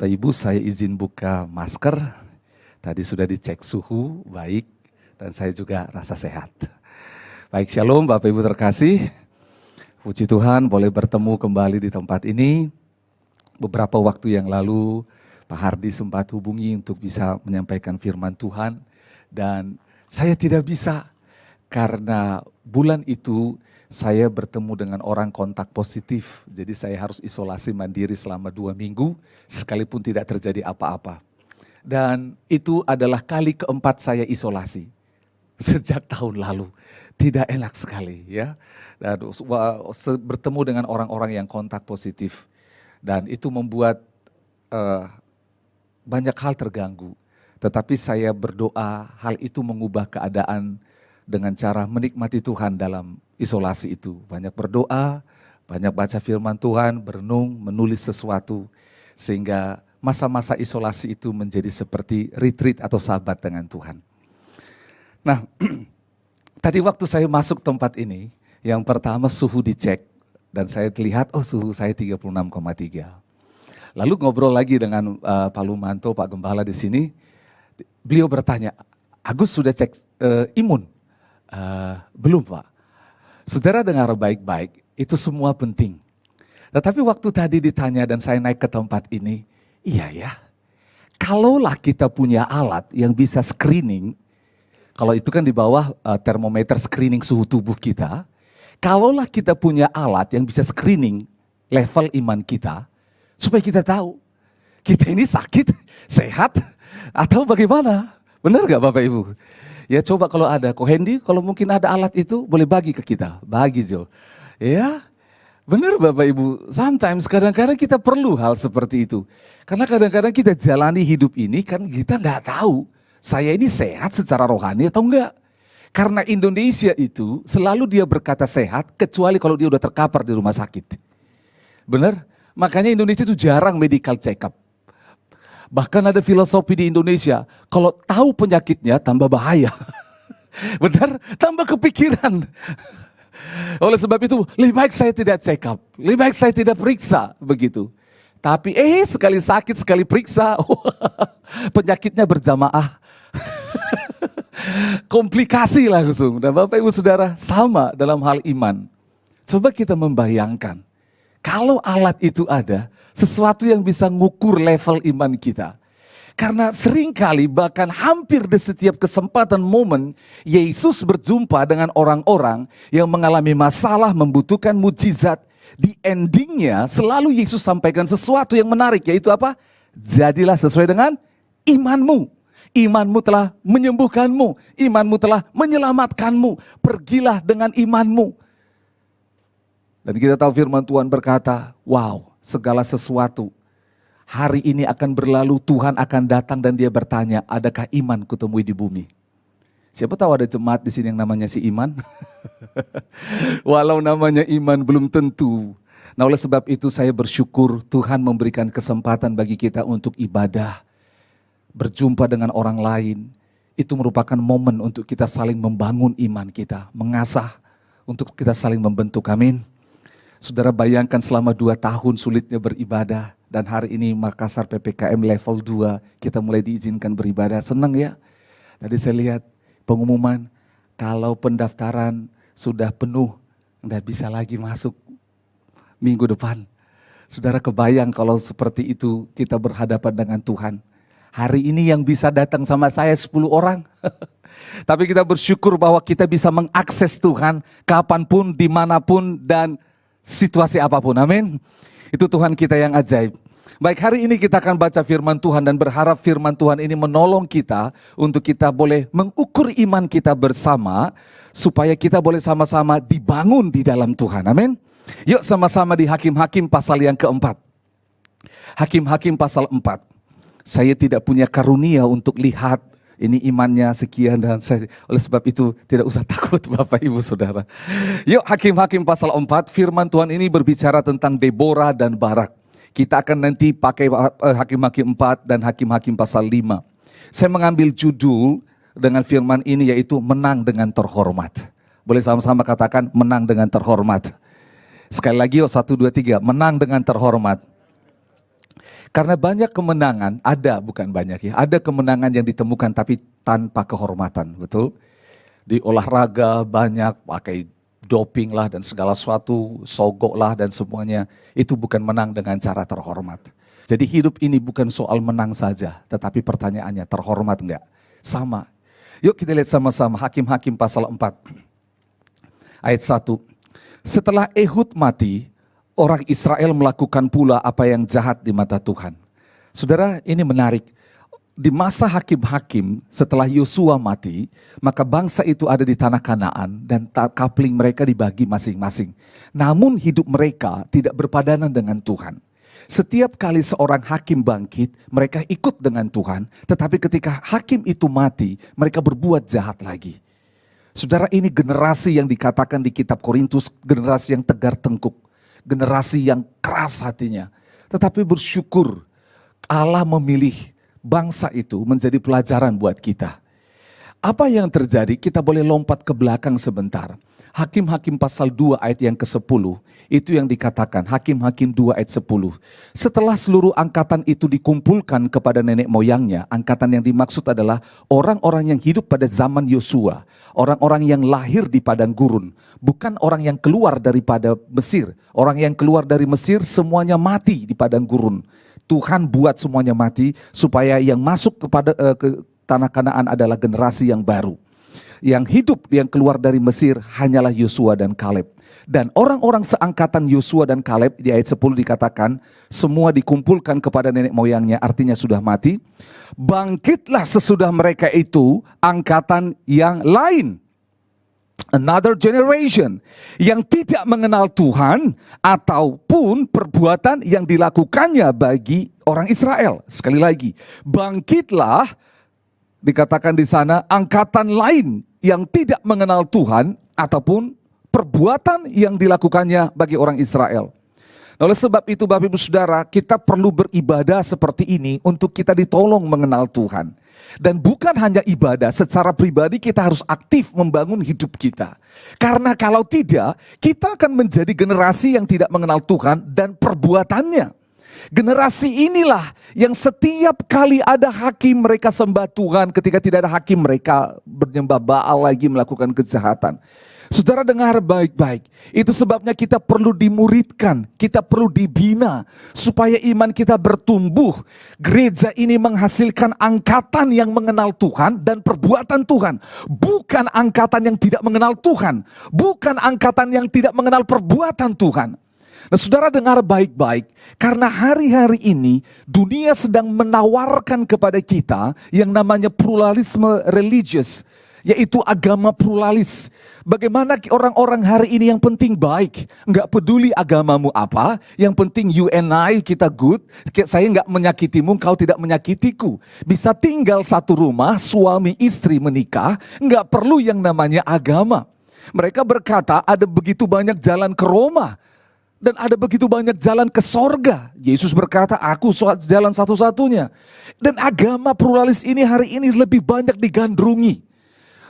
Bapak Ibu, saya izin buka masker. Tadi sudah dicek suhu, baik. Dan saya juga rasa sehat. Baik, shalom Bapak Ibu terkasih. Puji Tuhan boleh bertemu kembali di tempat ini. Beberapa waktu yang lalu Pak Hardi sempat hubungi untuk bisa menyampaikan firman Tuhan. Dan saya tidak bisa karena bulan itu saya bertemu dengan orang kontak positif. Jadi saya harus isolasi mandiri selama 2 minggu sekalipun tidak terjadi apa-apa. Dan itu adalah kali keempat saya isolasi sejak tahun lalu. Tidak enak sekali ya. Dan bertemu dengan orang-orang yang kontak positif. Dan itu membuat banyak hal terganggu. Tetapi saya berdoa hal itu mengubah keadaan dengan cara menikmati Tuhan dalam isolasi itu. Banyak berdoa, banyak baca firman Tuhan, berenung, menulis sesuatu. Sehingga masa-masa isolasi itu menjadi seperti retreat atau sahabat dengan Tuhan. Nah, tadi waktu saya masuk tempat ini, yang pertama suhu dicek. Dan saya lihat, suhu saya 36,3. Lalu ngobrol lagi dengan Pak Lumanto, Pak Gembala di sini. Beliau bertanya, Agus sudah cek imun? Belum Pak. Saudara dengar baik-baik, itu semua penting. Tetapi waktu tadi ditanya dan saya naik ke tempat ini, iya ya, kalaulah kita punya alat yang bisa screening, kalau itu kan di bawah termometer screening suhu tubuh kita, kalaulah kita punya alat yang bisa screening level iman kita, supaya kita tahu, kita ini sakit, sehat, atau bagaimana? Benar gak Bapak Ibu? Ya coba kalau ada, Ko Hendy kalau mungkin ada alat itu boleh bagi ke kita, bagi Jo. Ya benar Bapak Ibu, sometimes kadang-kadang kita perlu hal seperti itu. Karena kadang-kadang kita jalani hidup ini kan kita gak tahu, saya ini sehat secara rohani atau enggak. Karena Indonesia itu selalu dia berkata sehat kecuali kalau dia udah terkapar di rumah sakit. Benar? Makanya Indonesia itu jarang medical check up. Bahkan ada filosofi di Indonesia, kalau tahu penyakitnya tambah bahaya. Benar? Tambah kepikiran. Oleh sebab itu, lebih baik saya tidak check up. Lebih baik saya tidak periksa. Begitu. Tapi sekali sakit, sekali periksa. Penyakitnya berjamaah. Komplikasi langsung. Dan Bapak Ibu Saudara sama dalam hal iman. Coba kita membayangkan. Kalau alat itu ada, sesuatu yang bisa ngukur level iman kita. Karena seringkali bahkan hampir di setiap kesempatan momen, Yesus berjumpa dengan orang-orang yang mengalami masalah, membutuhkan mujizat. Di endingnya selalu Yesus sampaikan sesuatu yang menarik, yaitu apa? Jadilah sesuai dengan imanmu. Imanmu telah menyembuhkanmu, imanmu telah menyelamatkanmu. Pergilah dengan imanmu. Dan kita tahu firman Tuhan berkata, wow, segala sesuatu hari ini akan berlalu, Tuhan akan datang dan dia bertanya, adakah iman kutemui di bumi? Siapa tahu ada jemaat di sini yang namanya si Iman? Walau namanya iman belum tentu. Nah oleh sebab itu saya bersyukur Tuhan memberikan kesempatan bagi kita untuk ibadah. Berjumpa dengan orang lain. Itu merupakan momen untuk kita saling membangun iman kita. Mengasah untuk kita saling membentuk, amin. Saudara bayangkan selama 2 tahun sulitnya beribadah. Dan hari ini Makassar PPKM level 2 kita mulai diizinkan beribadah. Senang ya. Tadi saya lihat pengumuman kalau pendaftaran sudah penuh. Nggak bisa lagi masuk minggu depan. Saudara kebayang kalau seperti itu kita berhadapan dengan Tuhan. Hari ini yang bisa datang sama saya 10 orang. Tapi kita bersyukur bahwa kita bisa mengakses Tuhan kapanpun, dimanapun, dan situasi apapun, amin. Itu Tuhan kita yang ajaib. Baik, hari ini kita akan baca firman Tuhan dan berharap firman Tuhan ini menolong kita untuk kita boleh mengukur iman kita bersama supaya kita boleh sama-sama dibangun di dalam Tuhan, amin. Yuk sama-sama di Hakim-Hakim pasal yang keempat. Hakim-Hakim pasal 4. Saya tidak punya karunia untuk lihat ini imannya sekian dan saya, oleh sebab itu tidak usah takut Bapak Ibu Saudara. Yuk Hakim-Hakim pasal 4, firman Tuhan ini berbicara tentang Deborah dan Barak. Kita akan nanti pakai Hakim-Hakim 4 dan Hakim-Hakim pasal 5. Saya mengambil judul dengan firman ini yaitu menang dengan terhormat. Boleh sama-sama katakan menang dengan terhormat. Sekali lagi yuk 1, 2, 3, menang dengan terhormat. Karena banyak kemenangan, ada bukan banyak ya, ada kemenangan yang ditemukan tapi tanpa kehormatan, betul? Di olahraga banyak pakai doping lah dan segala sesuatu, sogok lah dan semuanya. Itu bukan menang dengan cara terhormat. Jadi hidup ini bukan soal menang saja, tetapi pertanyaannya terhormat enggak? Sama. Yuk kita lihat sama-sama Hakim-Hakim pasal 4 ayat 1. Setelah Ehud mati, orang Israel melakukan pula apa yang jahat di mata Tuhan. Saudara, ini menarik. Di masa hakim-hakim setelah Yosua mati, maka bangsa itu ada di tanah Kanaan dan kapling mereka dibagi masing-masing. Namun hidup mereka tidak berpadanan dengan Tuhan. Setiap kali seorang hakim bangkit, mereka ikut dengan Tuhan. Tetapi ketika hakim itu mati, mereka berbuat jahat lagi. Saudara, ini generasi yang dikatakan di kitab Korintus, generasi yang tegar tengkuk. Generasi yang keras hatinya. Tetapi bersyukur Allah memilih bangsa itu menjadi pelajaran buat kita. Apa yang terjadi? Kita boleh lompat ke belakang sebentar. Hakim-Hakim pasal 2 ayat yang ke-10. Itu yang dikatakan Hakim-Hakim 2 ayat 10. Setelah seluruh angkatan itu dikumpulkan kepada nenek moyangnya. Angkatan yang dimaksud adalah orang-orang yang hidup pada zaman Yosua. Orang-orang yang lahir di padang gurun. Bukan orang yang keluar daripada Mesir. Orang yang keluar dari Mesir semuanya mati di padang gurun. Tuhan buat semuanya mati supaya yang masuk ke tanah Kanaan adalah generasi yang baru. Yang hidup yang keluar dari Mesir hanyalah Yosua dan Kaleb. Dan orang-orang seangkatan Yosua dan Kaleb di ayat 10 dikatakan semua dikumpulkan kepada nenek moyangnya, artinya sudah mati. Bangkitlah sesudah mereka itu angkatan yang lain. Another generation yang tidak mengenal Tuhan ataupun perbuatan yang dilakukannya bagi orang Israel. Sekali lagi, bangkitlah dikatakan di sana angkatan lain yang tidak mengenal Tuhan ataupun perbuatan yang dilakukannya bagi orang Israel. Oleh sebab itu Bapak Ibu Saudara, kita perlu beribadah seperti ini untuk kita ditolong mengenal Tuhan. Dan bukan hanya ibadah, secara pribadi kita harus aktif membangun hidup kita. Karena kalau tidak, kita akan menjadi generasi yang tidak mengenal Tuhan dan perbuatannya. Generasi inilah yang setiap kali ada hakim mereka sembah Tuhan, ketika tidak ada hakim mereka bernyembah Baal lagi, melakukan kejahatan. Saudara dengar baik-baik, itu sebabnya kita perlu dimuridkan, kita perlu dibina supaya iman kita bertumbuh. Gereja ini menghasilkan angkatan yang mengenal Tuhan dan perbuatan Tuhan, bukan angkatan yang tidak mengenal Tuhan, bukan angkatan yang tidak mengenal perbuatan Tuhan. Nah, saudara dengar baik-baik, karena hari-hari ini dunia sedang menawarkan kepada kita yang namanya pluralisme religius, yaitu agama pluralis. Bagaimana orang-orang hari ini yang penting baik, nggak peduli agamamu apa, yang penting you and I kita good, saya nggak menyakitimu, kau tidak menyakitiku. Bisa tinggal satu rumah, suami istri menikah, nggak perlu yang namanya agama. Mereka berkata ada begitu banyak jalan ke Roma. Dan ada begitu banyak jalan ke sorga. Yesus berkata, aku jalan satu-satunya. Dan agama pluralis ini hari ini lebih banyak digandrungi.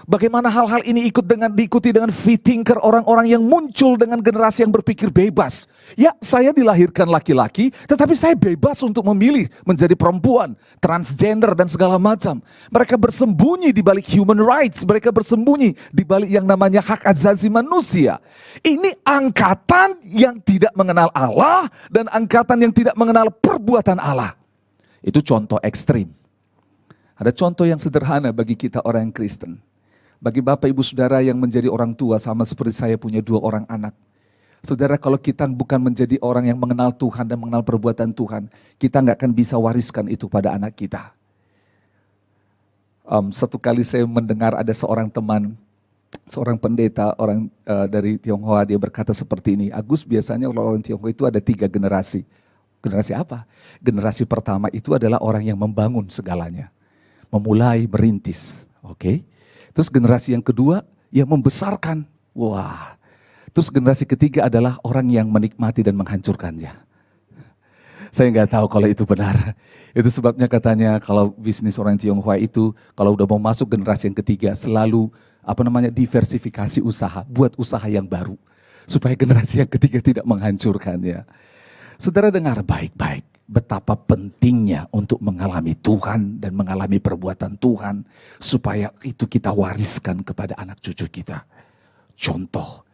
Bagaimana hal-hal ini diikuti dengan fittingker orang-orang yang muncul dengan generasi yang berpikir bebas. Ya, saya dilahirkan laki-laki, tetapi saya bebas untuk memilih menjadi perempuan, transgender dan segala macam. Mereka bersembunyi di balik human rights, mereka bersembunyi di balik yang namanya hak asasi manusia. Ini angkatan yang tidak mengenal Allah dan angkatan yang tidak mengenal perbuatan Allah. Itu contoh ekstrim. Ada contoh yang sederhana bagi kita orang Kristen. Bagi Bapak Ibu Saudara yang menjadi orang tua sama seperti saya punya 2 orang anak. Saudara, kalau kita bukan menjadi orang yang mengenal Tuhan dan mengenal perbuatan Tuhan, kita nggak akan bisa wariskan itu pada anak kita. Satu kali saya mendengar ada seorang teman, seorang pendeta, orang dari Tionghoa, dia berkata seperti ini, Agus, biasanya orang Tionghoa itu ada 3 generasi. Generasi apa? Generasi pertama itu adalah orang yang membangun segalanya. Memulai, merintis. Oke. Terus generasi yang kedua yang membesarkan. Wah. Terus generasi ketiga adalah orang yang menikmati dan menghancurkannya. Saya nggak tahu kalau itu benar. Itu sebabnya katanya kalau bisnis orang Tionghoa itu kalau udah mau masuk generasi yang ketiga selalu diversifikasi usaha, buat usaha yang baru supaya generasi yang ketiga tidak menghancurkannya. Saudara dengar baik-baik. betapa pentingnya untuk mengalami Tuhan dan mengalami perbuatan Tuhan, supaya itu kita wariskan kepada anak cucu kita. Contoh,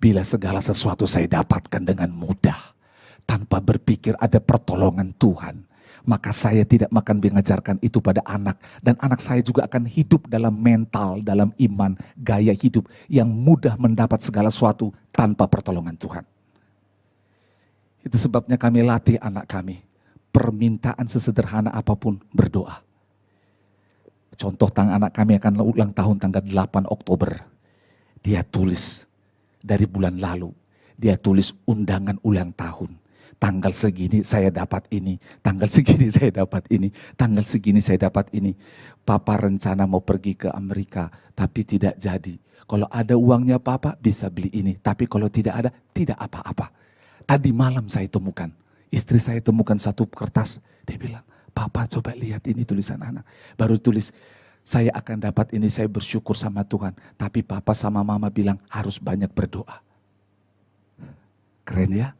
bila segala sesuatu saya dapatkan dengan mudah, tanpa berpikir ada pertolongan Tuhan, maka saya tidak akan mengajarkan itu pada anak. Dan anak saya juga akan hidup dalam mental, dalam iman, gaya hidup yang mudah mendapat segala sesuatu tanpa pertolongan Tuhan. Itu sebabnya kami latih anak kami, permintaan sesederhana apapun berdoa. Contoh, anak kami akan ulang tahun tanggal 8 Oktober. Dia tulis dari bulan lalu, dia tulis undangan ulang tahun. Tanggal segini saya dapat ini, tanggal segini saya dapat ini, tanggal segini saya dapat ini. Papa rencana mau pergi ke Amerika, tapi tidak jadi. Kalau ada uangnya Papa bisa beli ini, tapi kalau tidak ada, tidak apa-apa. Tadi malam saya temukan, istri saya temukan satu kertas. Dia bilang, Papa coba lihat ini tulisan anak. Baru tulis, saya akan dapat ini, saya bersyukur sama Tuhan. Tapi Papa sama Mama bilang harus banyak berdoa. Keren ya?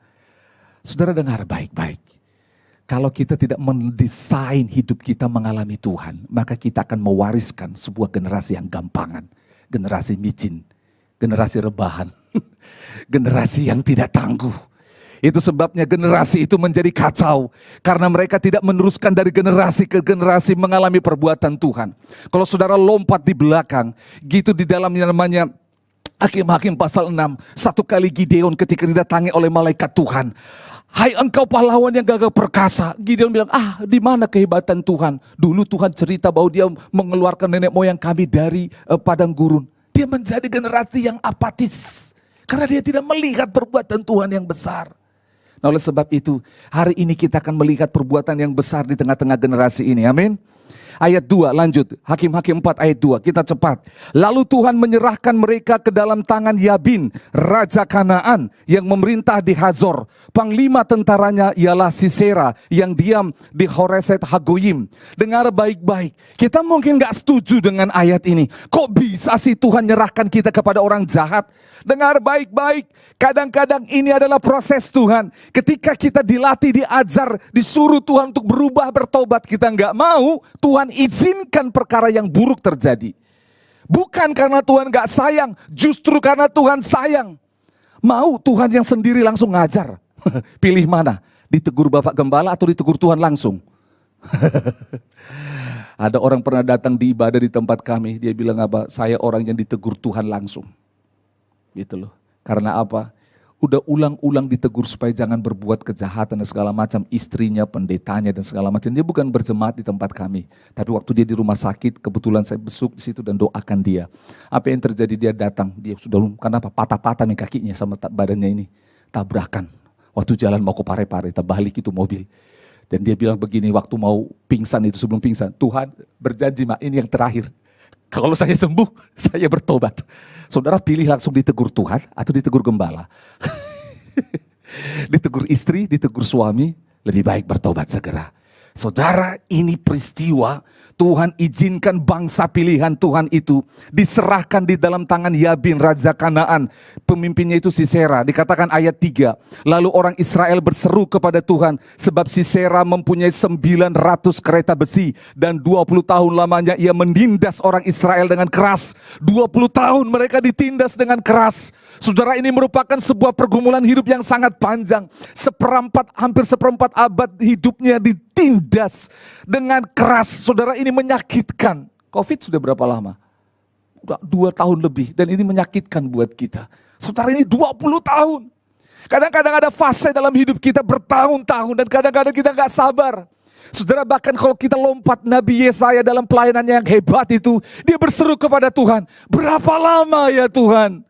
Saudara dengar baik-baik. Kalau kita tidak mendesain hidup kita mengalami Tuhan, maka kita akan mewariskan sebuah generasi yang gampangan. Generasi micin, generasi rebahan, generasi yang tidak tangguh. Itu sebabnya generasi itu menjadi kacau. Karena mereka tidak meneruskan dari generasi ke generasi mengalami perbuatan Tuhan. Kalau saudara lompat di belakang, gitu di dalamnya namanya Hakim-Hakim pasal 6. Satu kali Gideon ketika didatangi oleh malaikat Tuhan. Hai engkau pahlawan yang gagah perkasa. Gideon bilang, di mana kehebatan Tuhan? Dulu Tuhan cerita bahwa dia mengeluarkan nenek moyang kami dari padang gurun. Dia menjadi generasi yang apatis. Karena dia tidak melihat perbuatan Tuhan yang besar. Nah, oleh sebab itu, hari ini kita akan melihat perbuatan yang besar di tengah-tengah generasi ini. Amin. Ayat 2 lanjut, Hakim-Hakim 4 ayat 2, kita cepat. Lalu Tuhan menyerahkan mereka ke dalam tangan Yabin, Raja Kanaan yang memerintah di Hazor. Panglima tentaranya ialah Sisera yang diam di Horeset Hagoyim. Dengar baik-baik, kita mungkin gak setuju dengan ayat ini. Kok bisa sih Tuhan nyerahkan kita kepada orang jahat? Dengar baik-baik, kadang-kadang ini adalah proses Tuhan. Ketika kita dilatih, diajar, disuruh Tuhan untuk berubah, bertobat, kita gak mau, Tuhan izinkan perkara yang buruk terjadi. Bukan karena Tuhan gak sayang, justru karena Tuhan sayang. Mau Tuhan yang sendiri langsung ngajar. Pilih mana? Ditegur Bapak Gembala atau ditegur Tuhan langsung? Ada orang pernah datang di ibadah di tempat kami, dia bilang apa? Saya orang yang ditegur Tuhan langsung. Gitu loh. Karena apa? Udah ulang-ulang ditegur supaya jangan berbuat kejahatan dan segala macam, istrinya, pendetanya dan segala macam. Dia bukan berjemaat di tempat kami, tapi waktu dia di rumah sakit, kebetulan saya besuk di situ dan doakan dia. Apa yang terjadi? Dia datang, dia sudah kenapa? Patah-patah nih kakinya sama badannya ini, tabrakan. Waktu jalan mau ke Parepare, terbalik itu mobil. Dan dia bilang begini, waktu mau pingsan itu, sebelum pingsan, Tuhan berjanji mak, ini yang terakhir. Kalau saya sembuh, saya bertobat. Saudara pilih langsung ditegur Tuhan atau ditegur gembala? Ditegur istri, ditegur suami, lebih baik bertobat segera. Saudara, ini peristiwa Tuhan izinkan bangsa pilihan Tuhan itu diserahkan di dalam tangan Yabin, Raja Kanaan. Pemimpinnya itu Sisera. Dikatakan ayat 3. Lalu orang Israel berseru kepada Tuhan sebab Sisera mempunyai 900 kereta besi. Dan 20 tahun lamanya ia menindas orang Israel dengan keras. 20 tahun mereka ditindas dengan keras. Saudara, ini merupakan sebuah pergumulan hidup yang sangat panjang. Hampir seperempat abad hidupnya ditindas dengan keras. Saudara, ini menyakitkan. Covid sudah berapa lama? Udah 2 tahun lebih dan ini menyakitkan buat kita. Saudara, ini 20 tahun. Kadang-kadang ada fase dalam hidup kita bertahun-tahun dan kadang-kadang kita gak sabar. Saudara, bahkan kalau kita lompat Nabi Yesaya dalam pelayanannya yang hebat itu, dia berseru kepada Tuhan, berapa lama ya Tuhan?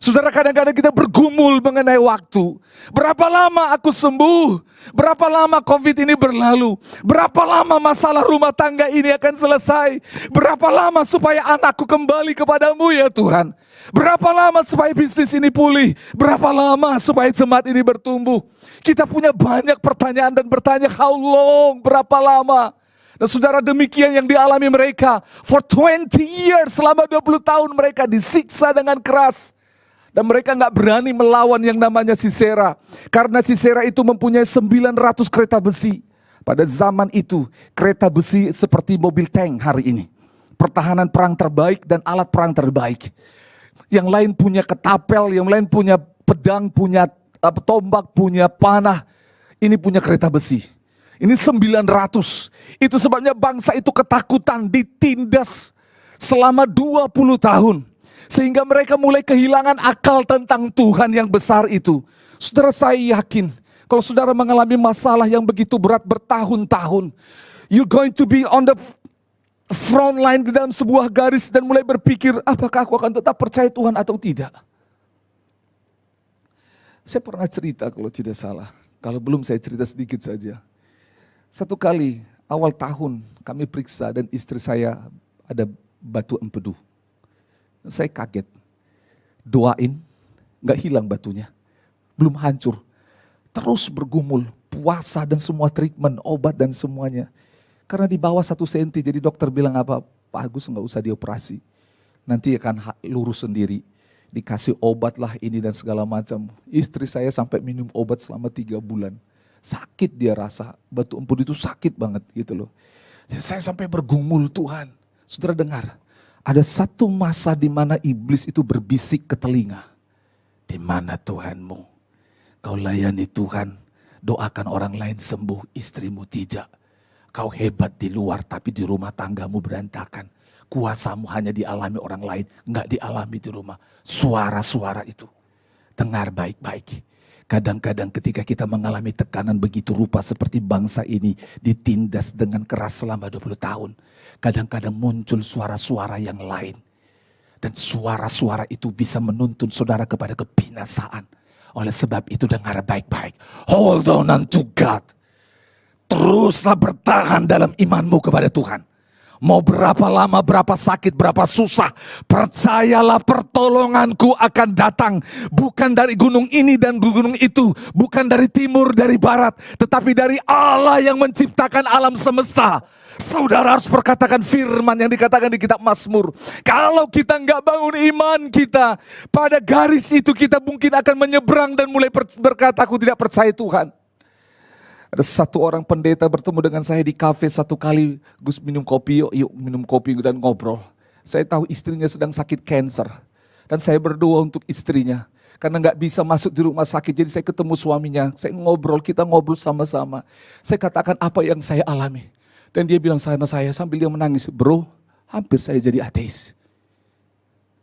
Saudara, kadang-kadang kita bergumul mengenai waktu. Berapa lama aku sembuh? Berapa lama Covid ini berlalu? Berapa lama masalah rumah tangga ini akan selesai? Berapa lama supaya anakku kembali kepadamu ya Tuhan? Berapa lama supaya bisnis ini pulih? Berapa lama supaya jemaat ini bertumbuh? Kita punya banyak pertanyaan dan bertanya, how long? Berapa lama? Dan saudara, demikian yang dialami mereka. For 20 years, selama 20 tahun mereka disiksa dengan keras. Dan mereka gak berani melawan yang namanya Sisera. Karena Sisera itu mempunyai 900 kereta besi. Pada zaman itu kereta besi seperti mobil tank hari ini. Pertahanan perang terbaik dan alat perang terbaik. Yang lain punya ketapel, yang lain punya pedang, punya tombak, punya panah. Ini punya kereta besi. Ini 900. Itu sebabnya bangsa itu ketakutan, ditindas selama 20 tahun. Sehingga mereka mulai kehilangan akal tentang Tuhan yang besar itu. Saudara, saya yakin kalau saudara mengalami masalah yang begitu berat bertahun-tahun, you're going to be on the front line di dalam sebuah garis dan mulai berpikir, apakah aku akan tetap percaya Tuhan atau tidak? Saya pernah cerita kalau tidak salah. Kalau belum saya cerita sedikit saja. Satu kali awal tahun kami periksa dan istri saya ada batu empedu. Saya kaget. Doain, gak hilang batunya. Belum hancur. Terus bergumul, puasa dan semua treatment, obat dan semuanya. Karena di bawah 1 senti, jadi dokter bilang apa, Pak Agus gak usah dioperasi. Nanti akan lurus sendiri. Dikasih obat lah ini dan segala macam. Istri saya sampai minum obat selama 3 bulan. Sakit dia rasa, batu empedu itu sakit banget gitu loh. Jadi saya sampai bergumul, Tuhan. Saudara dengar, ada satu masa di mana iblis itu berbisik ke telinga. Di mana Tuhanmu? Kau layani Tuhan, doakan orang lain sembuh, istrimu tidak. Kau hebat di luar tapi di rumah tanggamu berantakan. Kuasamu hanya dialami orang lain, enggak dialami di rumah. Suara-suara itu, dengar baik-baik. Kadang-kadang ketika kita mengalami tekanan begitu rupa seperti bangsa ini ditindas dengan keras selama 20 tahun. Kadang-kadang muncul suara-suara yang lain. Dan suara-suara itu bisa menuntun saudara kepada kebinasaan. Oleh sebab itu dengar baik-baik. Hold on unto God. Teruslah bertahan dalam imanmu kepada Tuhan. Mau berapa lama, berapa sakit, berapa susah, percayalah pertolonganku akan datang. Bukan dari gunung ini dan gunung itu. Bukan dari timur, dari barat. Tetapi dari Allah yang menciptakan alam semesta. Saudara harus perkatakan firman yang dikatakan di kitab Mazmur. Kalau kita nggak bangun iman kita, pada garis itu kita mungkin akan menyeberang dan mulai berkata, aku tidak percaya Tuhan. Ada satu orang pendeta bertemu dengan saya di kafe satu kali. Gus minum kopi, yuk minum kopi dan ngobrol. Saya tahu istrinya sedang sakit kanker. Dan saya berdoa untuk istrinya. Karena gak bisa masuk di rumah sakit, jadi saya ketemu suaminya. Saya ngobrol, kita ngobrol sama-sama. Saya katakan apa yang saya alami. Dan dia bilang sama saya sambil dia menangis, bro, hampir saya jadi ateis.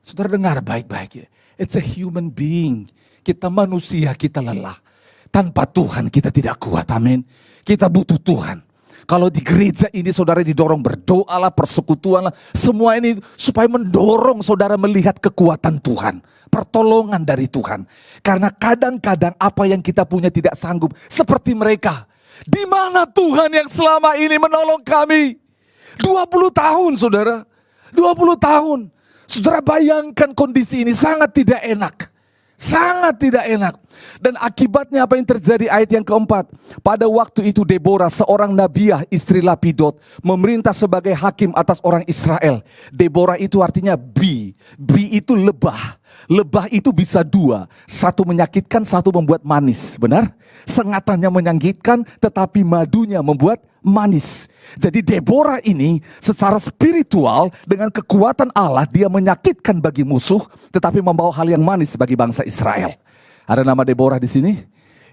Saudara dengar baik-baik ya. It's a human being. Kita manusia, kita lelah. Tanpa Tuhan kita tidak kuat, amin. Kita butuh Tuhan. Kalau di gereja ini saudara didorong berdoalah, persekutuanlah. Semua ini supaya mendorong saudara melihat kekuatan Tuhan. Pertolongan dari Tuhan. Karena kadang-kadang apa yang kita punya tidak sanggup. Seperti mereka. Di mana Tuhan yang selama ini menolong kami? 20 tahun saudara. 20 tahun. Saudara bayangkan kondisi ini sangat tidak enak. Sangat tidak enak. Dan akibatnya apa yang terjadi ayat yang keempat. Pada waktu itu Deborah seorang nabiah istri Lapidot memerintah sebagai hakim atas orang Israel. Deborah itu artinya bi. Bi itu lebah. Lebah itu bisa dua. Satu menyakitkan, satu membuat manis. Benar? Sengatannya menyakitkan tetapi madunya membuat manis. Jadi Deborah ini secara spiritual dengan kekuatan Allah dia menyakitkan bagi musuh tetapi membawa hal yang manis bagi bangsa Israel. Ada nama Deborah di sini?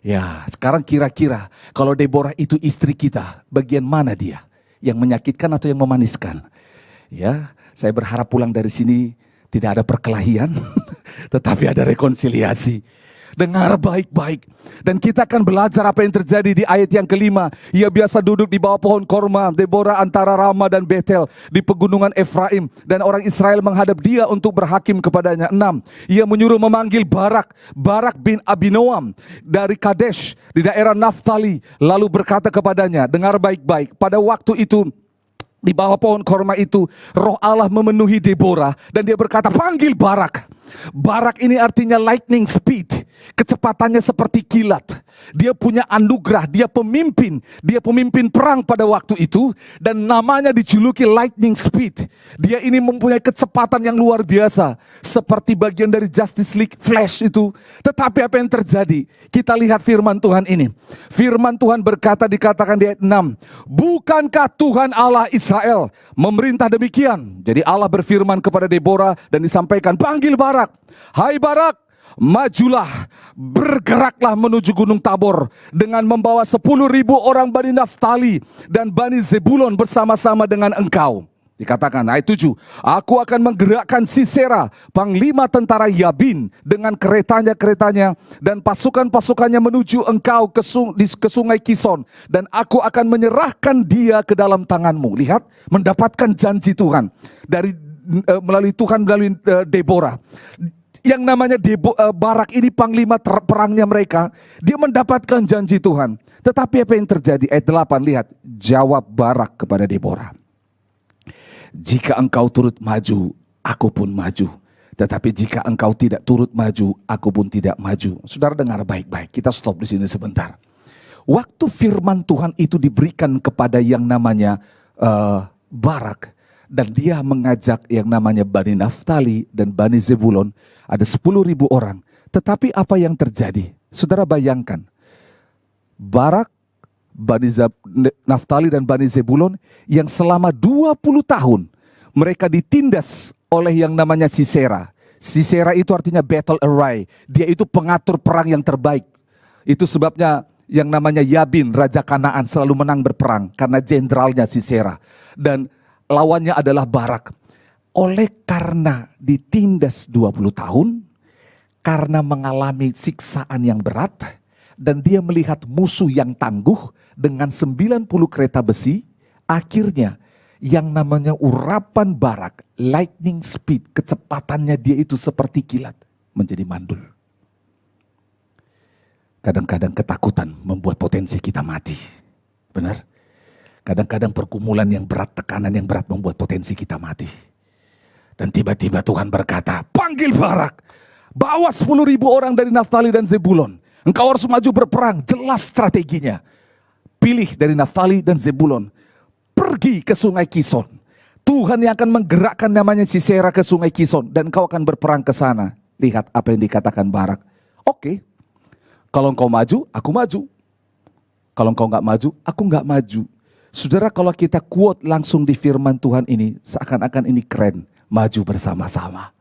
Ya, sekarang kira-kira kalau Deborah itu istri kita, bagian mana dia? Yang menyakitkan atau yang memaniskan? Ya, saya berharap pulang dari sini tidak ada perkelahian tetapi ada rekonsiliasi. Dengar baik-baik. Dan kita akan belajar apa yang terjadi di ayat yang kelima. Ia biasa duduk di bawah pohon korma. Deborah antara Rama dan Betel. Di pegunungan Efraim. Dan orang Israel menghadap dia untuk berhakim kepadanya. 6. Ia menyuruh memanggil Barak. Barak bin Abinoam. Dari Kadesh. Di daerah Naftali. Lalu berkata kepadanya. Dengar baik-baik. Pada waktu itu. Di bawah pohon korma itu. Roh Allah memenuhi Deborah. Dan dia berkata panggil Barak. Barak ini artinya lightning speed. Kecepatannya seperti kilat. Dia punya anugerah, dia pemimpin perang pada waktu itu, dan namanya dijuluki lightning speed. Dia ini mempunyai kecepatan yang luar biasa, seperti bagian dari Justice League Flash itu. Tetapi apa yang terjadi? Kita lihat firman Tuhan ini. Firman Tuhan berkata, dikatakan di ayat 6, bukankah Tuhan Allah Israel memerintah demikian? Jadi Allah berfirman kepada Deborah dan disampaikan, panggil Barak. Hai Barak, majulah, bergeraklah menuju Gunung Tabor dengan membawa 10.000 orang Bani Naftali dan Bani Zebulon bersama-sama dengan engkau. Dikatakan ayat 7, aku akan menggerakkan Sisera, panglima tentara Yabin, dengan keretanya dan pasukannya menuju engkau ke sungai Kison, dan aku akan menyerahkan dia ke dalam tanganmu. Lihat, mendapatkan janji Tuhan melalui Deborah. Yang namanya Barak ini panglima perangnya mereka, dia mendapatkan janji Tuhan. Tetapi apa yang terjadi? Ayat 8, lihat, jawab Barak kepada Deborah, jika engkau turut maju, aku pun maju. Tetapi jika engkau tidak turut maju, aku pun tidak maju. Saudara dengar baik-baik, kita stop di sini sebentar. Waktu firman Tuhan itu diberikan kepada yang namanya Barak, dan dia mengajak yang namanya Bani Naftali dan Bani Zebulon, ada 10.000 orang. Tetapi apa yang terjadi? Saudara bayangkan, Barak, Bani Naftali dan Bani Zebulon yang selama 20 tahun mereka ditindas oleh yang namanya Sisera. Sisera itu artinya battle array. Dia itu pengatur perang yang terbaik. Itu sebabnya yang namanya Yabin, Raja Kanaan, selalu menang berperang karena jenderalnya Sisera. Dan lawannya adalah Barak. Oleh karena ditindas 20 tahun, karena mengalami siksaan yang berat, dan dia melihat musuh yang tangguh dengan 90 kereta besi, akhirnya yang namanya urapan Barak, lightning speed, kecepatannya dia itu seperti kilat, menjadi mandul. Kadang-kadang ketakutan membuat potensi kita mati. Benar? Kadang-kadang pergumulan yang berat, tekanan yang berat membuat potensi kita mati. Dan tiba-tiba Tuhan berkata, panggil Barak, bawa 10.000 orang dari Naftali dan Zebulon. Engkau harus maju berperang, jelas strateginya. Pilih dari Naftali dan Zebulon, pergi ke sungai Kison. Tuhan yang akan menggerakkan namanya Sisera ke sungai Kison, dan engkau akan berperang ke sana. Lihat apa yang dikatakan Barak. Oke, kalau engkau maju, aku maju. Kalau engkau gak maju, aku gak maju. Saudara, kalau kita quote langsung di firman Tuhan ini, seakan-akan ini keren, maju bersama-sama.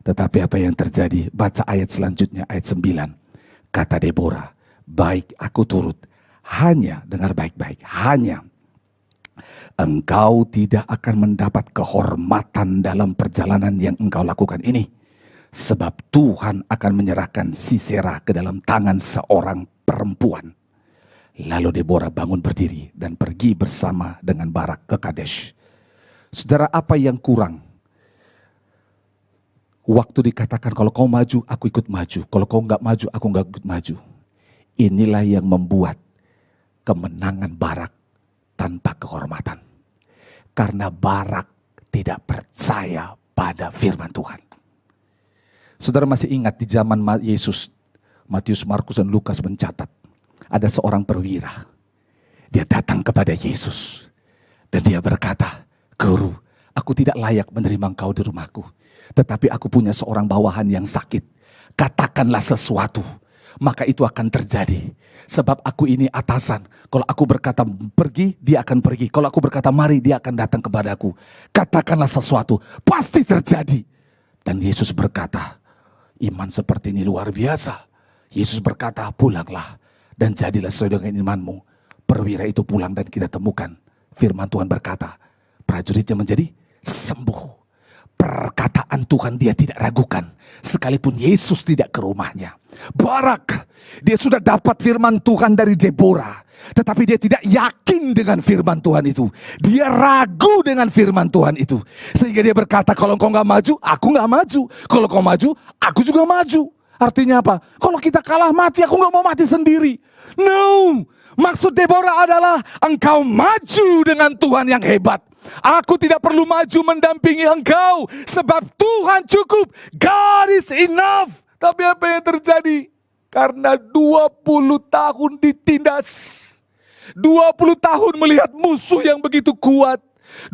Tetapi apa yang terjadi? Baca ayat selanjutnya, ayat 9. Kata Deborah, baik, aku turut. Hanya, dengar baik-baik, hanya engkau tidak akan mendapat kehormatan dalam perjalanan yang engkau lakukan ini. Sebab Tuhan akan menyerahkan Sisera ke dalam tangan seorang perempuan. Lalu Deborah bangun berdiri dan pergi bersama dengan Barak ke Kadesh. Saudara, apa yang kurang? Waktu dikatakan kalau kau maju, aku ikut maju. Kalau kau nggak maju, aku nggak ikut maju. Inilah yang membuat kemenangan Barak tanpa kehormatan. Karena Barak tidak percaya pada firman Tuhan. Saudara masih ingat di zaman Yesus, Matius, Markus, dan Lukas mencatat. Ada seorang perwira. Dia datang kepada Yesus. Dan dia berkata, Guru, aku tidak layak menerima engkau di rumahku. Tetapi aku punya seorang bawahan yang sakit. Katakanlah sesuatu, maka itu akan terjadi. Sebab aku ini atasan. Kalau aku berkata pergi, dia akan pergi. Kalau aku berkata mari, dia akan datang kepadaku. Katakanlah sesuatu, pasti terjadi. Dan Yesus berkata, iman seperti ini luar biasa. Yesus berkata, pulanglah dan jadilah sesuai dengan imanmu. Perwira itu pulang dan kita temukan firman Tuhan berkata, prajuritnya menjadi sembuh. Perkataan Tuhan dia tidak ragukan. Sekalipun Yesus tidak ke rumahnya. Barak, dia sudah dapat firman Tuhan dari Deborah. Tetapi dia tidak yakin dengan firman Tuhan itu. Dia ragu dengan firman Tuhan itu. Sehingga dia berkata, kalau kau gak maju, aku gak maju. Kalau kau maju, aku juga maju. Artinya apa? Kalau kita kalah mati, aku gak mau mati sendiri. No, maksud Deborah adalah engkau maju dengan Tuhan yang hebat. Aku tidak perlu maju mendampingi engkau. Sebab Tuhan cukup. God is enough. Tapi apa yang terjadi? Karena 20 tahun ditindas. 20 tahun melihat musuh yang begitu kuat.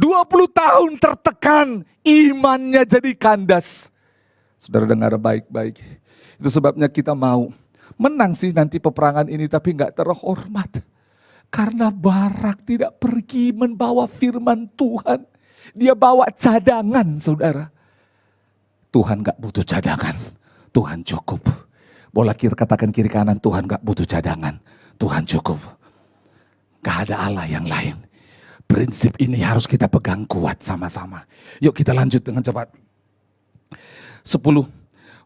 20 tahun tertekan, imannya jadi kandas. Saudara dengar baik-baik. Itu sebabnya kita mau menang sih nanti peperangan ini, tapi gak terhormat. Karena Barak tidak pergi membawa firman Tuhan. Dia bawa cadangan, saudara. Tuhan gak butuh cadangan, Tuhan cukup. Bola kiri, katakan kiri kanan, Tuhan gak butuh cadangan, Tuhan cukup. Gak ada Allah yang lain. Prinsip ini harus kita pegang kuat sama-sama. Yuk kita lanjut dengan cepat. 10.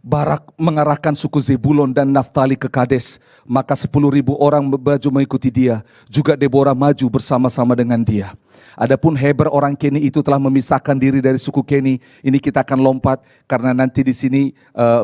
Barak mengarahkan suku Zebulon dan Naftali ke Kades. Maka 10.000 orang baju mengikuti dia. Juga Deborah maju bersama-sama dengan dia. Adapun Heber orang Keni itu telah memisahkan diri dari suku Keni. Ini kita akan lompat karena nanti di sini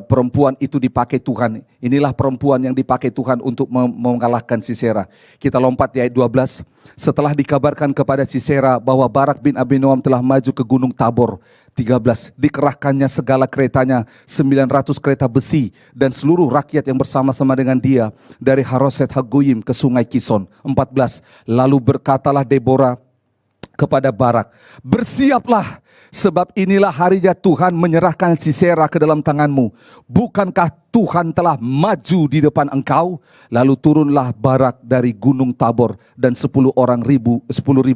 perempuan itu dipakai Tuhan. Inilah perempuan yang dipakai Tuhan untuk mengalahkan Sisera. Kita lompat di ayat 12. Setelah dikabarkan kepada Sisera bahwa Barak bin Abinoam telah maju ke Gunung Tabor. 13. Dikerahkannya segala keretanya, 900 kereta besi dan seluruh rakyat yang bersama-sama dengan dia dari Haroset Hagoyim ke sungai Kison. 14. Lalu berkatalah Deborah kepada Barak, bersiaplah, sebab inilah harinya Tuhan menyerahkan Sisera ke dalam tanganmu. Bukankah Tuhan telah maju di depan engkau? Lalu turunlah Barak dari Gunung Tabor dan 10.000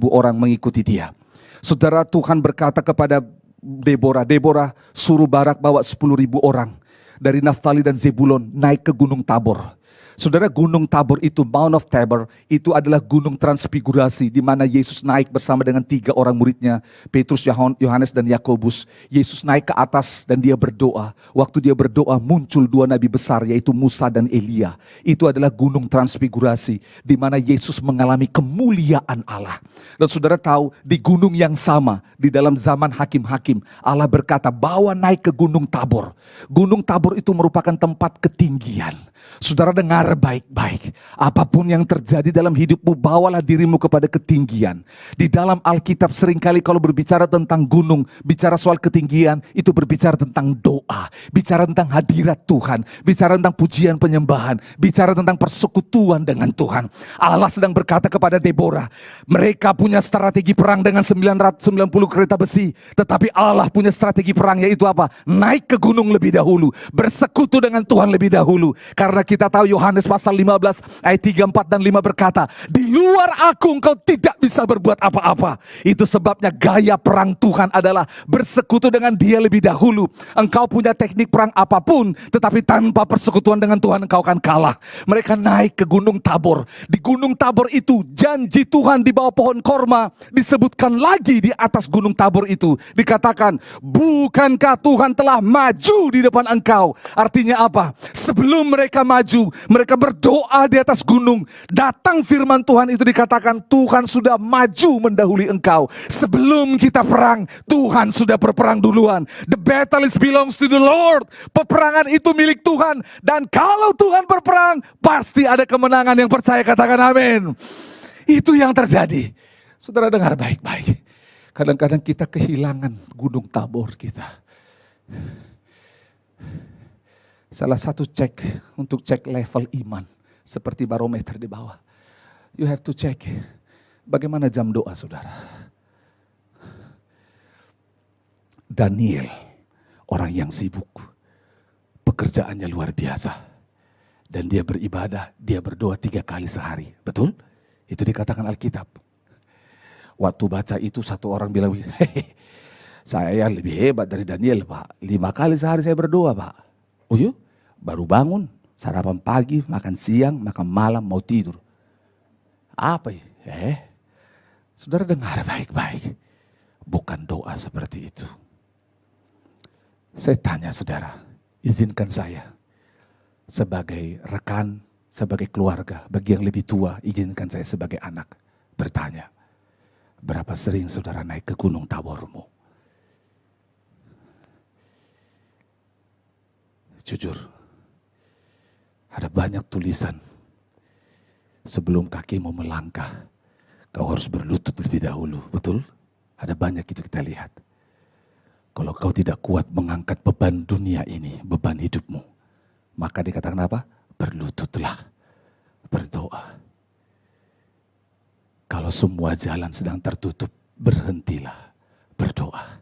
orang mengikuti dia. Saudara, Tuhan berkata kepada Deborah suruh Barak bawa 10.000 orang dari Naftali dan Zebulon naik ke Gunung Tabor. Saudara, Gunung Tabor itu, Mount of Tabor, itu adalah gunung transfigurasi di mana Yesus naik bersama dengan 3 orang muridnya, Petrus, Yohanes dan Yakobus. Yesus naik ke atas dan dia berdoa. Waktu dia berdoa muncul 2 nabi besar yaitu Musa dan Elia. Itu adalah gunung transfigurasi di mana Yesus mengalami kemuliaan Allah. Dan saudara tahu di gunung yang sama di dalam zaman hakim-hakim Allah berkata bawa naik ke Gunung Tabor. Gunung Tabor itu merupakan tempat ketinggian. Saudara dengar baik-baik. Apapun yang terjadi dalam hidupmu, bawalah dirimu kepada ketinggian. Di dalam Alkitab seringkali kalau berbicara tentang gunung, bicara soal ketinggian, itu berbicara tentang doa. Bicara tentang hadirat Tuhan. Bicara tentang pujian penyembahan. Bicara tentang persekutuan dengan Tuhan. Allah sedang berkata kepada Deborah, mereka punya strategi perang dengan 990 kereta besi. Tetapi Allah punya strategi perang, yaitu apa? Naik ke gunung lebih dahulu. Bersekutu dengan Tuhan lebih dahulu. Karena kita tahu Yohanes pasal 15 ayat 3, 4 dan 5 berkata, di luar aku engkau tidak bisa berbuat apa-apa. Itu sebabnya gaya perang Tuhan adalah bersekutu dengan dia lebih dahulu. Engkau punya teknik perang apapun, tetapi tanpa persekutuan dengan Tuhan engkau akan kalah. Mereka naik ke Gunung Tabor. Di Gunung Tabor itu janji Tuhan di bawah pohon korma disebutkan lagi di atas Gunung Tabor itu. Dikatakan, bukankah Tuhan telah maju di depan engkau? Artinya apa? Sebelum mereka maju, mereka berdoa di atas gunung. Datang firman Tuhan itu dikatakan Tuhan sudah maju mendahului engkau. Sebelum kita perang, Tuhan sudah berperang duluan. The battle is belongs to the Lord. Peperangan itu milik Tuhan. Dan kalau Tuhan berperang, pasti ada kemenangan. Yang percaya katakan amin. Itu yang terjadi. Saudara dengar baik-baik. Kadang-kadang kita kehilangan Gunung Tabor kita. Salah satu cek untuk cek level iman. Seperti barometer di bawah. You have to check. Bagaimana jam doa saudara? Daniel, orang yang sibuk. Pekerjaannya luar biasa. Dan dia beribadah, dia berdoa 3 kali sehari. Betul? Itu dikatakan Alkitab. Waktu baca itu satu orang bilang, saya lebih hebat dari Daniel Pak. 5 kali sehari saya berdoa Pak. Oh iya? Baru bangun, sarapan pagi, makan siang, makan malam, mau tidur. Apa ya? Saudara dengar baik-baik. Bukan doa seperti itu. Saya tanya saudara, izinkan saya sebagai rekan, sebagai keluarga, bagi yang lebih tua, izinkan saya sebagai anak bertanya. Berapa sering saudara naik ke Gunung Tabormu? Jujur. Ada banyak tulisan. Sebelum kakimu melangkah, kau harus berlutut lebih dahulu. Betul? Ada banyak itu kita lihat. Kalau kau tidak kuat mengangkat beban dunia ini, beban hidupmu, maka dikatakan apa? berlututlah, berdoa. Kalau semua jalan sedang tertutup, berhentilah berdoa.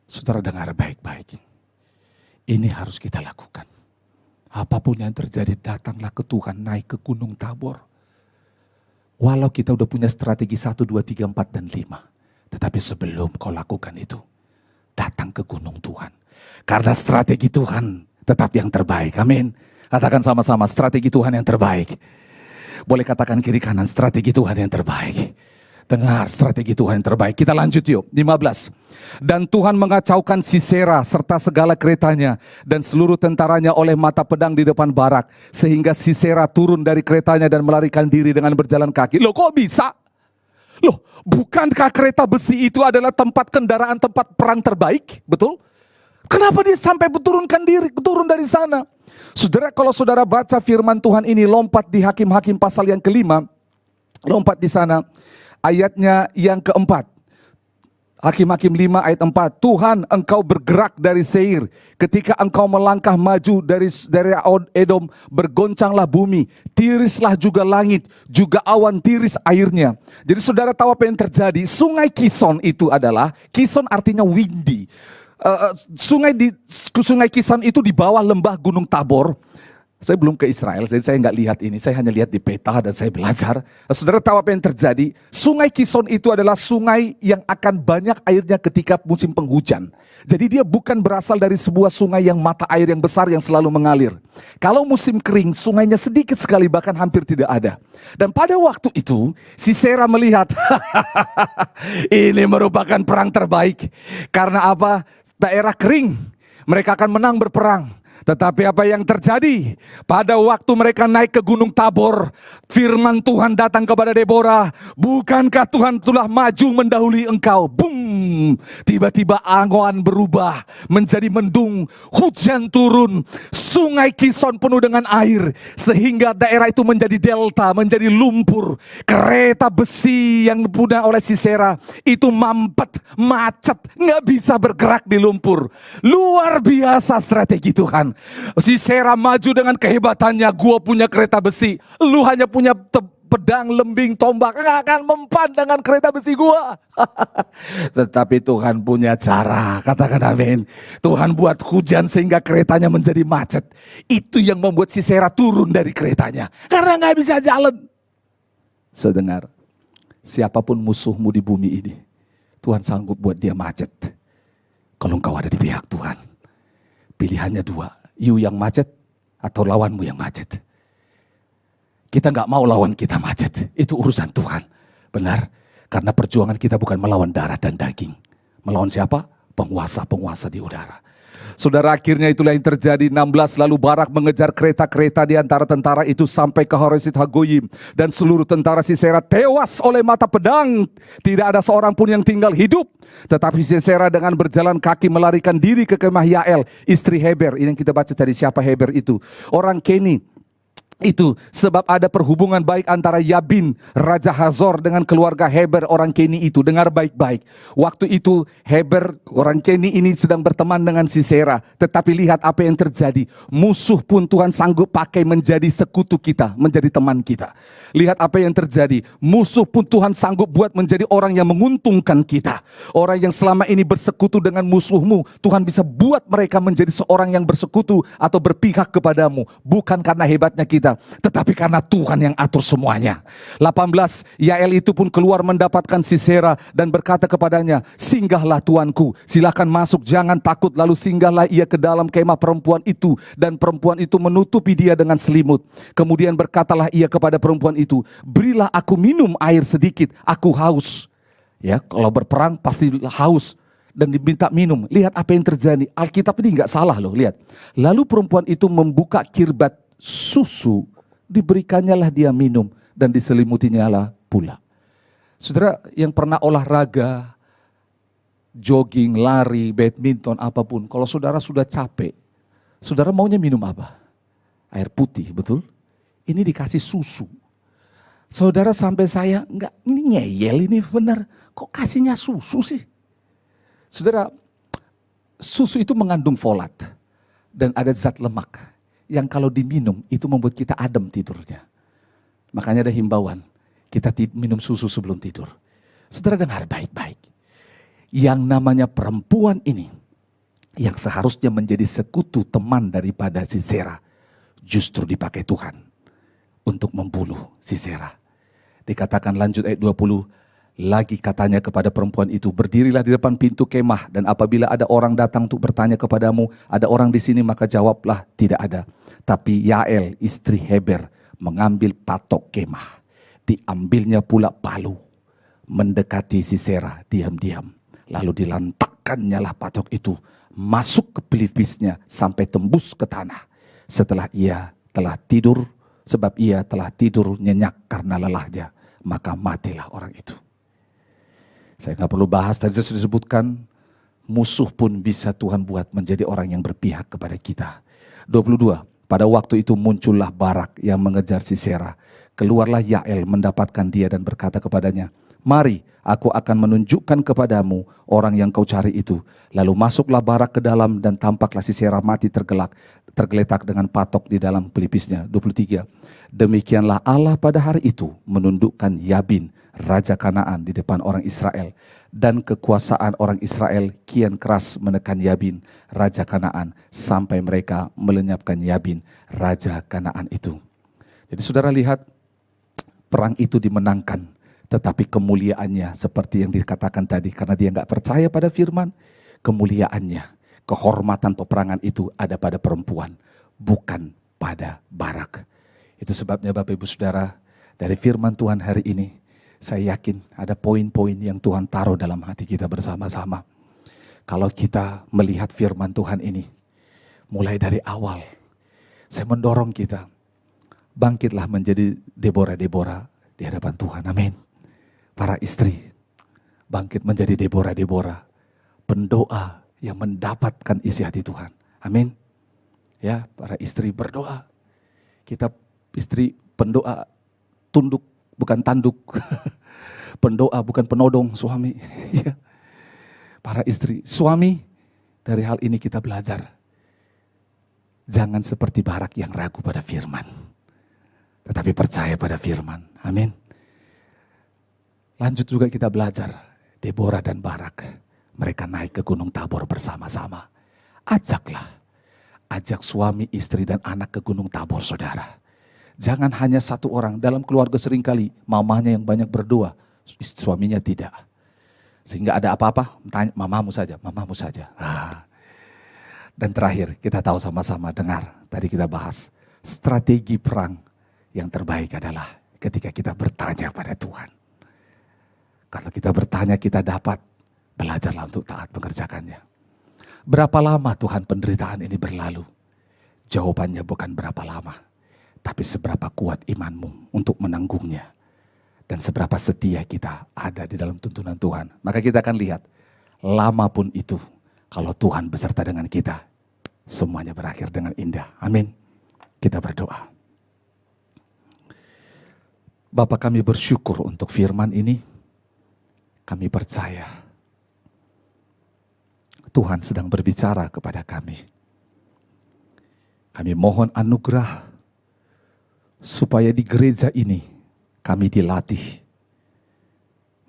Saudara dengar baik-baik. Ini harus kita lakukan. Apapun yang terjadi, datanglah ke Tuhan, naik ke Gunung Tabor. Walau kita udah punya strategi 1, 2, 3, 4, dan 5. Tetapi sebelum kau lakukan itu, datang ke gunung Tuhan. Karena strategi Tuhan tetap yang terbaik. Amin. Katakan sama-sama, strategi Tuhan yang terbaik. Boleh katakan kiri kanan, strategi Tuhan yang terbaik. Dengar, strategi Tuhan yang terbaik. Kita lanjut yuk, 15. Dan Tuhan mengacaukan Sisera serta segala keretanya dan seluruh tentaranya oleh mata pedang di depan Barak. Sehingga Sisera turun dari keretanya dan melarikan diri dengan berjalan kaki. Loh kok bisa? Loh, bukankah kereta besi itu adalah tempat kendaraan, tempat perang terbaik? Betul? Kenapa dia sampai turun dari sana? Saudara, kalau saudara baca firman Tuhan ini, lompat di Hakim-Hakim pasal yang kelima, lompat di sana, ayatnya yang keempat. Hakim-Hakim 5 ayat 4. Tuhan, engkau bergerak dari Seir. Ketika engkau melangkah maju dari Edom, bergoncanglah bumi. Tirislah juga langit, juga awan tiris airnya. Jadi saudara tahu apa yang terjadi? Sungai Kison itu adalah, Kison artinya windy. Sungai Kison itu di bawah lembah Gunung Tabor. Saya belum ke Israel, jadi saya nggak lihat ini. Saya hanya lihat di peta dan saya belajar. Saudara tahu apa yang terjadi? Sungai Kison itu adalah sungai yang akan banyak airnya ketika musim penghujan. Jadi dia bukan berasal dari sebuah sungai yang mata air yang besar yang selalu mengalir. Kalau musim kering, sungainya sedikit sekali, bahkan hampir tidak ada. Dan pada waktu itu, Sisera melihat, ini merupakan perang terbaik. Karena apa? Daerah kering, mereka akan menang berperang. Tetapi apa yang terjadi? Pada waktu mereka naik ke Gunung Tabor, firman Tuhan datang kepada Deborah. Bukankah Tuhan telah maju mendahului engkau? Boom! Tiba-tiba awan berubah menjadi mendung. Hujan turun. Sungai Kison penuh dengan air. Sehingga daerah itu menjadi delta, menjadi lumpur. Kereta besi yang dipunya oleh Sisera itu mampet, macet, nggak bisa bergerak di lumpur. Luar biasa strategi Tuhan. Sisera maju dengan kehebatannya, gua punya kereta besi, lu hanya punya pedang, lembing, tombak, nggak akan mempan dengan kereta besi gua. Tetapi Tuhan punya cara, katakan amin. Tuhan buat hujan sehingga keretanya menjadi macet. Itu yang membuat Sisera turun dari keretanya, karena nggak bisa jalan. Sedengar, siapapun musuhmu di bumi ini, Tuhan sanggup buat dia macet. Kalau engkau ada di pihak Tuhan, pilihannya dua. You yang macet atau lawanmu yang macet. Kita gak mau lawan kita macet. Itu urusan Tuhan. Benar? Karena perjuangan kita bukan melawan darah dan daging. Melawan siapa? Penguasa-penguasa di udara. Saudara, akhirnya itulah yang terjadi. 16, lalu Barak mengejar kereta-kereta di antara tentara itu sampai ke Horesit Hagoyim. Dan seluruh tentara Sisera tewas oleh mata pedang. Tidak ada seorang pun yang tinggal hidup. Tetapi Sisera dengan berjalan kaki melarikan diri ke kemah Yael, istri Heber. Ini yang kita baca tadi, siapa Heber itu? Orang Keni. Itu sebab ada perhubungan baik antara Yabin, Raja Hazor dengan keluarga Heber orang Keni itu. Dengar baik-baik. Waktu itu Heber orang Keni ini sedang berteman dengan Sisera. Tetapi lihat apa yang terjadi. Musuh pun Tuhan sanggup pakai menjadi sekutu kita, menjadi teman kita. Lihat apa yang terjadi. Musuh pun Tuhan sanggup buat menjadi orang yang menguntungkan kita. Orang yang selama ini bersekutu dengan musuhmu, Tuhan bisa buat mereka menjadi seorang yang bersekutu atau berpihak kepadamu. Bukan karena hebatnya kita, tetapi karena Tuhan yang atur semuanya. 18, Yael itu pun keluar mendapatkan Sisera dan berkata kepadanya, singgahlah tuanku, silakan masuk, jangan takut. Lalu singgahlah ia ke dalam kemah perempuan itu, dan perempuan itu menutupi dia dengan selimut. Kemudian berkatalah ia kepada perempuan itu, berilah aku minum air sedikit, aku haus. Ya, kalau berperang pasti haus dan diminta minum. Lihat apa yang terjadi. Alkitab ini nggak salah loh, lihat. Lalu perempuan itu membuka kirbat susu, diberikannya lah dia minum dan diselimutinya lah pula. Saudara yang pernah olahraga, jogging, lari, badminton, apapun, kalau saudara sudah capek, saudara maunya minum apa? Air putih, betul? Ini dikasih susu. Saudara sampai saya, enggak, ini ngeyel ini benar, kok kasihnya susu sih? Saudara, susu itu mengandung folat dan ada zat lemak yang kalau diminum itu membuat kita adem tidurnya. Makanya ada himbauan, kita minum susu sebelum tidur. Saudara dengar baik-baik. Yang namanya perempuan ini, yang seharusnya menjadi sekutu teman daripada Sisera, justru dipakai Tuhan untuk membunuh Sisera. Dikatakan lanjut ayat 20, lagi katanya kepada perempuan itu, berdirilah di depan pintu kemah, dan apabila ada orang datang untuk bertanya kepadamu, ada orang di sini, maka jawablah, tidak ada. Tapi Yael istri Heber mengambil patok kemah, diambilnya pula palu, mendekati Sisera diam-diam, lalu dilantakkannya lah patok itu masuk ke pelipisnya sampai tembus ke tanah. Setelah ia telah tidur, sebab ia telah tidur nyenyak karena lelahnya, maka matilah orang itu. Saya nggak perlu bahas, tadi saya sudah sebutkan, musuh pun bisa Tuhan buat menjadi orang yang berpihak kepada kita. 22, pada waktu itu muncullah Barak yang mengejar Sisera. Keluarlah Yael mendapatkan dia dan berkata kepadanya, mari aku akan menunjukkan kepadamu orang yang kau cari itu. Lalu masuklah Barak ke dalam dan tampaklah Sisera mati tergeletak dengan patok di dalam pelipisnya. 23, demikianlah Allah pada hari itu menundukkan Yabin, raja Kanaan di depan orang Israel. Dan kekuasaan orang Israel kian keras menekan Yabin, raja Kanaan, sampai mereka melenyapkan Yabin, raja Kanaan itu. Jadi saudara lihat, perang itu dimenangkan, tetapi kemuliaannya seperti yang dikatakan tadi, karena dia nggak percaya pada firman, kemuliaannya, kehormatan peperangan itu ada pada perempuan, bukan pada Barak. Itu sebabnya Bapak Ibu Saudara, dari firman Tuhan hari ini, saya yakin ada poin-poin yang Tuhan taruh dalam hati kita bersama-sama. Kalau kita melihat firman Tuhan ini, mulai dari awal, saya mendorong kita, bangkitlah menjadi Deborah-Deborah di hadapan Tuhan. Amin. Para istri, bangkit menjadi Deborah-Deborah, pendoa yang mendapatkan isi hati Tuhan. Amin. Ya, para istri berdoa. Kita istri pendoa, tunduk bukan tanduk. Pendoa bukan penodong suami. Ya. Para istri, suami, dari hal ini kita belajar. Jangan seperti Barak yang ragu pada firman, tetapi percaya pada firman. Amin. Lanjut juga kita belajar, Deborah dan Barak, mereka naik ke Gunung Tabor bersama-sama. Ajak suami, istri dan anak ke Gunung Tabor, saudara. Jangan hanya satu orang, dalam keluarga seringkali mamanya yang banyak berdoa, suaminya tidak. Sehingga ada apa-apa, tanya mamamu saja. Dan terakhir kita tahu sama-sama, dengar, tadi kita bahas, strategi perang yang terbaik adalah ketika kita bertanya pada Tuhan. Kalau kita bertanya, kita dapat, belajarlah untuk taat mengerjakannya. Berapa lama Tuhan penderitaan ini berlalu? Jawabannya bukan berapa lama, tapi seberapa kuat imanmu untuk menanggungnya. Dan seberapa setia kita ada di dalam tuntunan Tuhan. Maka kita akan lihat, lama pun itu, kalau Tuhan beserta dengan kita, semuanya berakhir dengan indah. Amin. Kita berdoa. Bapa, kami bersyukur untuk firman ini. Kami percaya Tuhan sedang berbicara kepada kami. Kami mohon anugerah supaya di gereja ini kami dilatih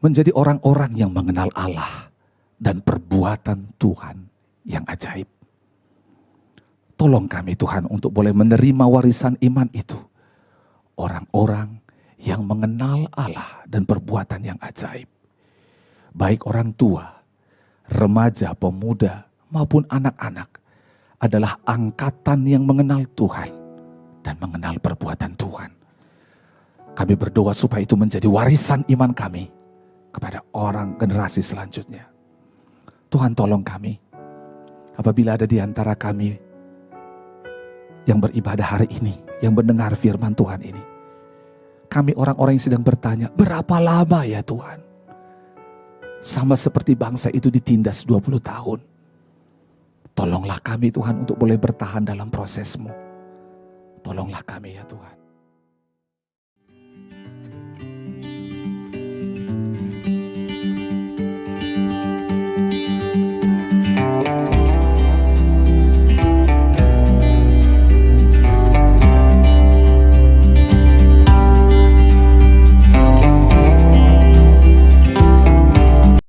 menjadi orang-orang yang mengenal Allah dan perbuatan Tuhan yang ajaib. Tolong kami Tuhan untuk boleh menerima warisan iman itu. Orang-orang yang mengenal Allah dan perbuatan yang ajaib. Baik orang tua, remaja, pemuda, maupun anak-anak adalah angkatan yang mengenal Tuhan dan mengenal perbuatan Tuhan. Kami berdoa supaya itu menjadi warisan iman kami kepada orang generasi selanjutnya. Tuhan tolong kami, apabila ada di antara kami yang beribadah hari ini, yang mendengar firman Tuhan ini. Kami orang-orang yang sedang bertanya, berapa lama ya Tuhan? Sama seperti bangsa itu ditindas 20 tahun. Tolonglah kami Tuhan untuk boleh bertahan dalam prosesmu. Tolonglah kami ya Tuhan.